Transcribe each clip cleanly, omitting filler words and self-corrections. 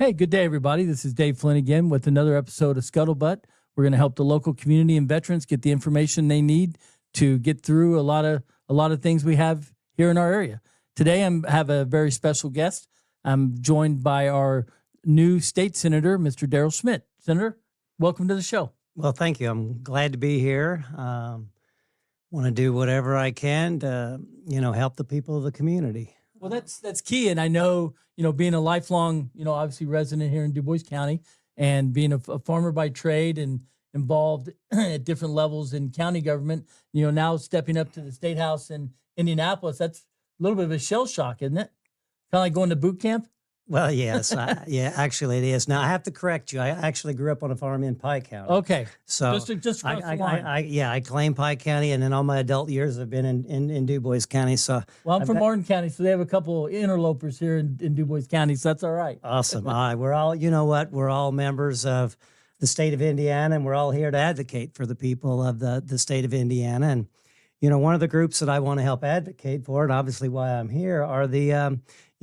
Hey, good day, everybody. This is Dave Flynn again with another episode of Scuttlebutt. We're going to help the local community and veterans get the information they need to get through a lot of things we have here in our area. Today, I have a very special guest. I'm joined by our new state senator, Mr. Daryl Schmitt. Senator, welcome to the show. Well, thank you. I'm glad to be here. Want to do whatever I can to, help the people of the community. Well, that's key. And I know, being a lifelong, obviously resident here in Du Bois County and being a farmer by trade and involved at different levels in county government, now stepping up to the State House in Indianapolis, that's a little bit of a shell shock, isn't it? Kind of like going to boot camp? Well, yes. Actually it is. Now, I have to correct you. I actually grew up on a farm in Pike County. Okay. So just across the line. I claim Pike County, and then all my adult years I've been in Du Bois County. So I'm from Martin County, so they have a couple interlopers here in Du Bois County, so that's all right. Awesome. All right. We're all, we're all members of the state of Indiana, and we're all here to advocate for the people of the state of Indiana. And, one of the groups that I want to help advocate for, and obviously why I'm here, are the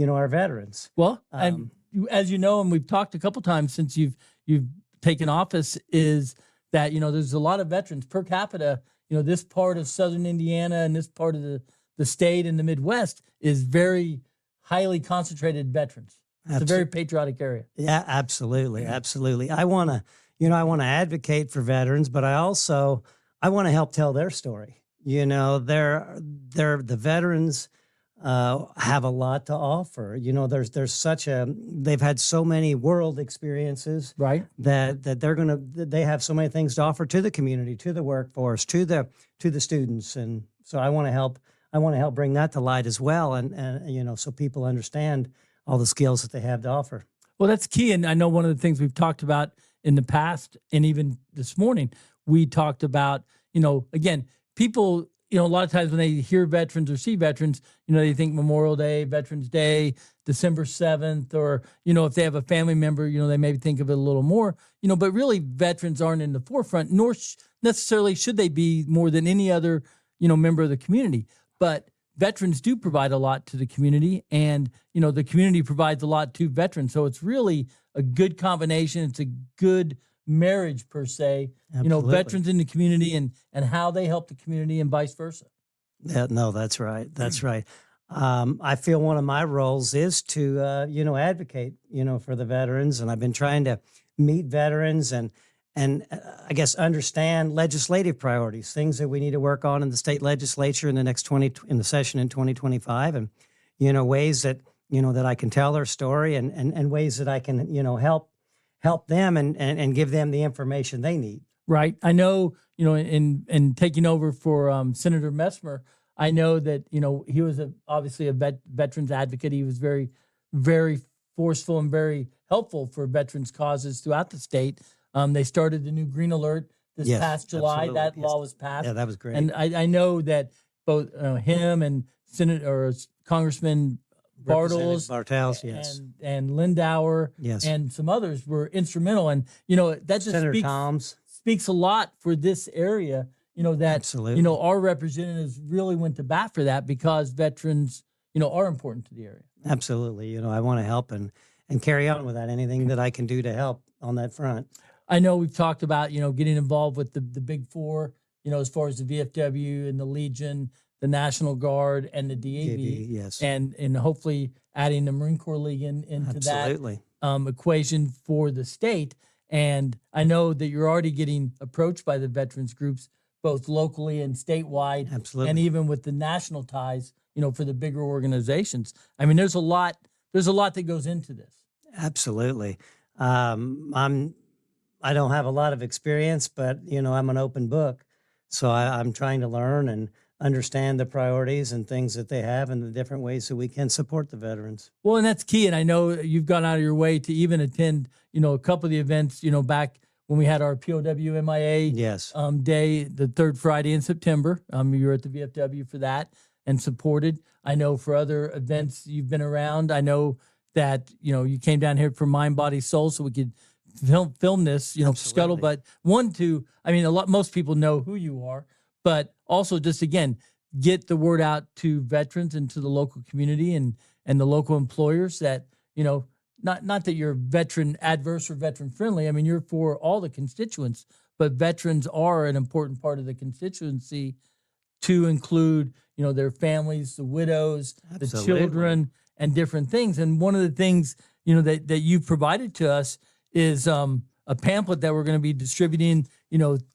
our veterans. Well, and as you know, and we've talked a couple times since you've taken office, is that, there's a lot of veterans per capita. This part of Southern Indiana and this part of the state and the Midwest is very highly concentrated veterans. It's a very patriotic area. Yeah, absolutely. Absolutely. I want to advocate for veterans, but I want to help tell their story. The veterans have a lot to offer. They've had so many world experiences, right? That they have so many things to offer to the community, to the workforce, to the students, and so I want to help bring that to light as well, and so people understand all the skills that they have to offer. Well, that's key, and I know one of the things we've talked about in the past, and even this morning, we talked about again, people. A lot of times when they hear veterans or see veterans, they think Memorial Day, Veterans Day, December 7th, or, if they have a family member, they maybe think of it a little more, but really veterans aren't in the forefront, nor necessarily should they be more than any other, member of the community. But veterans do provide a lot to the community, and, the community provides a lot to veterans. So it's really a good combination. It's a good marriage per se. Absolutely. Veterans in the community and how they help the community and vice versa. Yeah, no, that's right. That's right. I feel one of my roles is to advocate for the veterans, and I've been trying to meet veterans and I guess understand legislative priorities, things that we need to work on in the state legislature in the session in 2025, and ways that that I can tell their story and ways that I can help them and give them the information they need. Right. I know, in taking over for Senator Messmer, I know that, he was obviously a veterans advocate. He was very, very forceful and very helpful for veterans causes throughout the state. They started the new Green Alert this past July. Absolutely. That law was passed. Yeah, that was great. And I know that both him and Congressman Bartels, yes, and Lindauer, yes, and some others were instrumental, and that just Senator speaks a lot for this area. That absolutely, our representatives really went to bat for that because veterans, are important to the area. Absolutely, I want to help and carry on with that. Anything that I can do to help on that front. I know we've talked about getting involved with the big four, as far as the VFW and the Legion, the National Guard, and the DAV, yes, and hopefully adding the Marine Corps League into absolutely. that equation for the state. And I know that you're already getting approached by the veterans groups, both locally and statewide, absolutely, and even with the national ties, for the bigger organizations. I mean, there's a lot that goes into this. Absolutely. I don't have a lot of experience, but I'm an open book, so I'm trying to learn and understand the priorities and things that they have and the different ways that we can support the veterans. Well, and that's key. And I know you've gone out of your way to even attend, a couple of the events, back when we had our POW MIA day, the third Friday in September. You were at the VFW for that and supported. I know for other events you've been around. I know that, you came down here for Mind, Body, Soul so we could film this, Scuttlebutt. Most people know who you are, but also just, again, get the word out to veterans and to the local community and the local employers that, not that you're veteran adverse or veteran friendly. I mean, you're for all the constituents, but veterans are an important part of the constituency to include, their families, the widows, the Absolutely. children, and different things. And one of the things, that you've provided to us is a pamphlet that we're going to be distributing,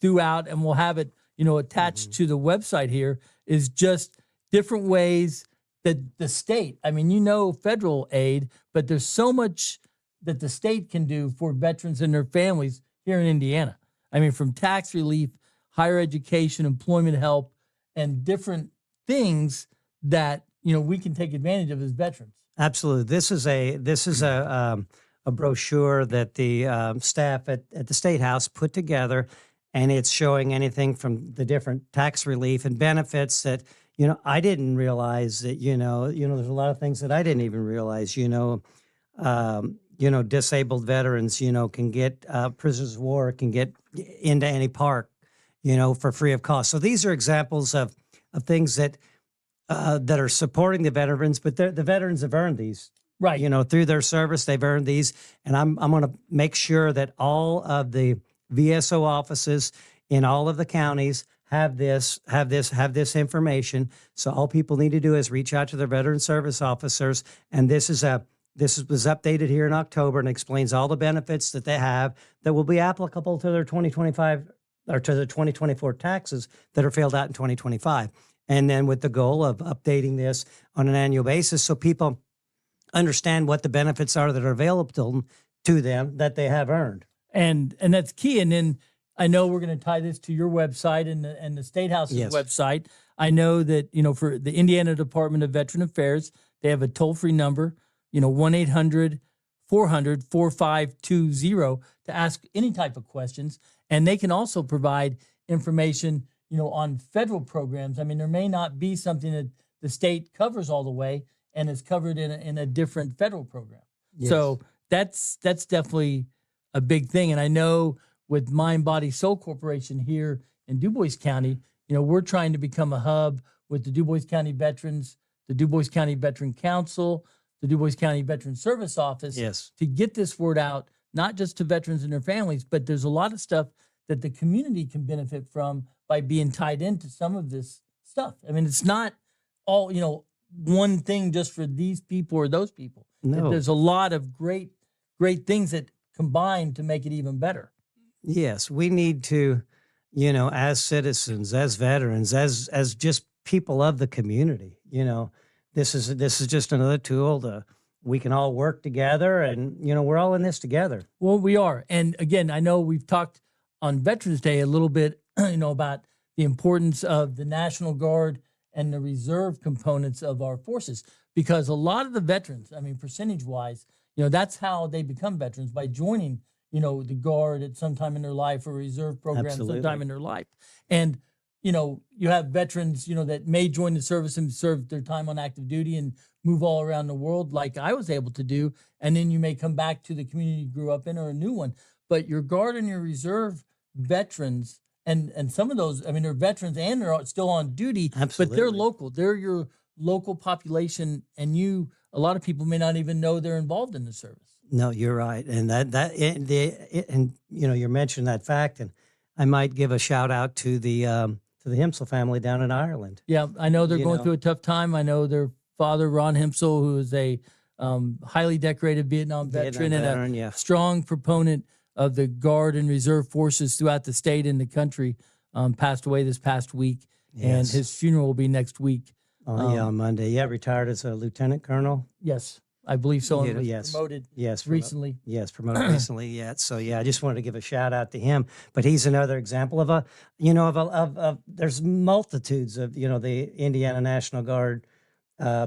throughout, and we'll have it, attached to the website here, is just different ways that the state, I mean, federal aid, but there's so much that the state can do for veterans and their families here in Indiana. I mean, from tax relief, higher education, employment help, and different things that, we can take advantage of as veterans. Absolutely. This is a brochure that the staff at the State House put together, and it's showing anything from the different tax relief and benefits that, I didn't realize that, there's a lot of things that I didn't even realize, disabled veterans, can get prisoners of war, can get into any park, for free of cost. So these are examples of things that are supporting the veterans, but the veterans have earned these. Right. Through their service, they've earned these. And I'm going to make sure that all of the VSO offices in all of the counties have this information. So all people need to do is reach out to their veteran service officers. And this was updated here in October and explains all the benefits that they have that will be applicable to their 2025 or to the 2024 taxes that are filled out in 2025. And then with the goal of updating this on an annual basis so people understand what the benefits are that are available to them that they have earned. And that's key. And then I know we're going to tie this to your website and the State House's website. I know that, for the Indiana Department of Veteran Affairs, they have a toll-free number, 1-800-400-4520 to ask any type of questions. And they can also provide information, on federal programs. I mean, there may not be something that the state covers all the way and is covered in a different federal program. Yes. So that's definitely a big thing. And I know with Mind, Body, Soul Corporation here in Du Bois County, we're trying to become a hub with the Du Bois County Veterans, the Du Bois County Veteran Council, the Du Bois County Veteran Service Office, to get this word out, not just to veterans and their families, but there's a lot of stuff that the community can benefit from by being tied into some of this stuff. I mean, it's not all, one thing just for these people or those people. No. There's a lot of great things that combine to make it even better. Yes, we need to, as citizens, as veterans, as just people of the community, this is just another tool we can all work together, and we're all in this together. Well, we are. And again, I know we've talked on Veterans Day a little bit, about the importance of the National Guard and the reserve components of our forces, because a lot of the veterans, I mean, percentage wise, that's how they become veterans, by joining, the Guard at some time in their life, or reserve program sometime in their life. And, you have veterans, that may join the service and serve their time on active duty and move all around the world like I was able to do. And then you may come back to the community you grew up in, or a new one. But your Guard and your reserve veterans, and some of those, I mean, they're veterans and they're still on duty, but they're local. They're your local population, and a lot of people may not even know they're involved in the service. No, you're right. And you mentioned that fact, and I might give a shout out to the Himsel family down in Ireland. Yeah, I know they're going through a tough time. I know their father, Ron Himsel, who is a highly decorated Vietnam veteran and a strong proponent of the Guard and Reserve forces throughout the state and the country, passed away this past week, and his funeral will be next week. On Monday. Yeah, retired as a lieutenant colonel. Yes, I believe so. And was promoted recently. Promoted recently. Yeah. So I just wanted to give a shout out to him. But he's another example of there's multitudes of the Indiana National Guard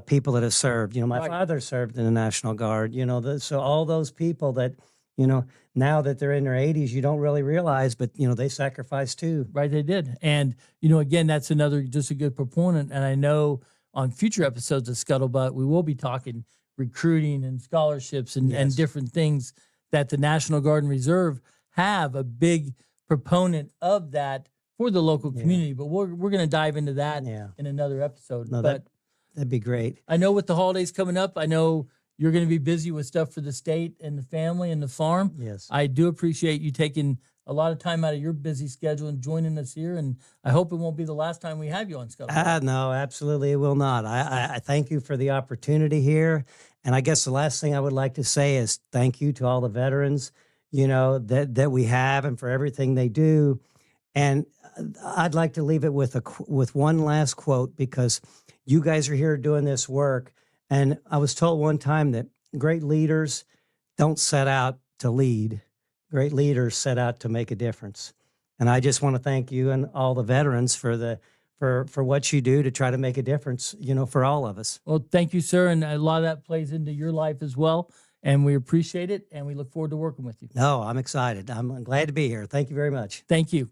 people that have served. My father served in the National Guard. So all those people that now that they're in their 80s, you don't really realize, but they sacrificed too. Right, they did. And again, that's just a good proponent. And I know on future episodes of Scuttlebutt, we will be talking recruiting and scholarships and different things that the National Guard and Reserve have a big proponent of that for the local community. But we're going to dive into that in another episode. No, that'd be great. I know with the holidays coming up, I know you're going to be busy with stuff for the state and the family and the farm. Yes. I do appreciate you taking a lot of time out of your busy schedule and joining us here. And I hope it won't be the last time we have you on Scuttle. No, absolutely it will not. I thank you for the opportunity here. And I guess the last thing I would like to say is thank you to all the veterans, that we have and for everything they do. And I'd like to leave it with with one last quote, because you guys are here doing this work. And I was told one time that great leaders don't set out to lead. Great leaders set out to make a difference. And I just want to thank you and all the veterans for what you do to try to make a difference, for all of us. Well, thank you, sir. And a lot of that plays into your life as well. And we appreciate it. And we look forward to working with you. No, I'm excited. I'm glad to be here. Thank you very much. Thank you.